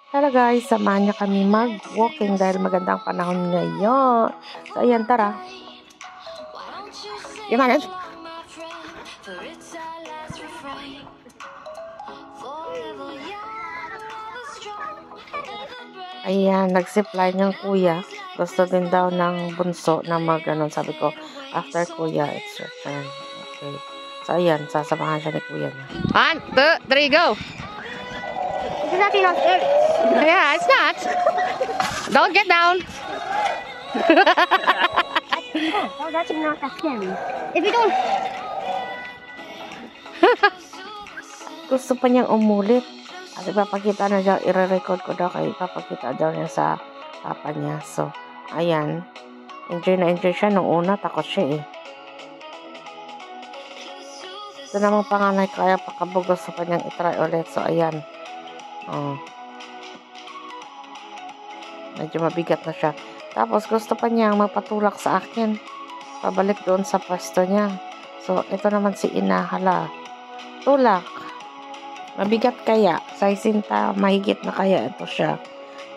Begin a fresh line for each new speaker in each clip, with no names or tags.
Tara guys, samahan niya kami mag-walking dahil magandang panahon ngayon. So, ayan, tara. Yung ano? Ayan, nag-zipline yung kuya. Gusto din daw ng bunso na mag-ano. Sabi ko, after kuya, it's your turn. Okay. So, ayan, sasamahan siya ni kuya niya. 1, 2, 3, go!
It's not enough.
Yeah, it's not. Don't get down.
Oh, that's not that scary. If we don't...
Gusto pa niyang umulit. At ipapakita na daw, i-record ko daw kayo. Ipapakita daw niya sa papa niya. So, ayan. Enjoy na enjoy siya. Nung una, takot siya eh. Ito namang panganay kaya pakabugos sa kanyang itry ulit. So, ayan. Oh. Medyo mabigat na siya. Tapos, gusto pa niyang magpatulak sa akin. Pabalik doon sa pwesto niya. So, ito naman si ina. Hala. Tulak. Mabigat kaya. Sa isinta, mahigit na kaya ito siya.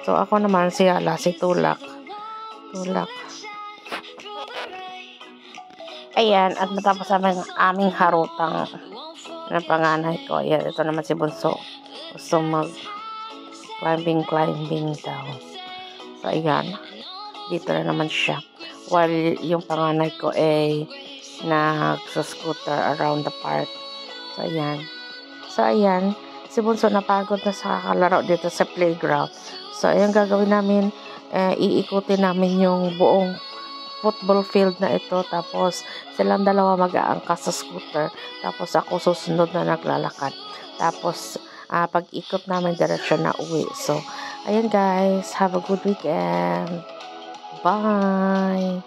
So, ako naman si hala. Si tulak. Tulak. Ayan. At matapos aming harutang na panganay ko. Ayan. Ito naman si bunso. Gusto mag climbing daw. So, ayan. Dito na naman siya. While yung panganay ko ay nagsa-scooter around the park. So, ayan. So, ayan. Si bunso napagod na sa kakalaro dito sa playground. So, ayan gagawin namin. Iikutin namin yung buong football field na ito. Tapos, silang dalawa mag-aangkas sa scooter. Tapos, ako susunod na naglalakad. Tapos, pag-ikot namin direksyon na uwi. So, ayan guys, have a good weekend. Bye!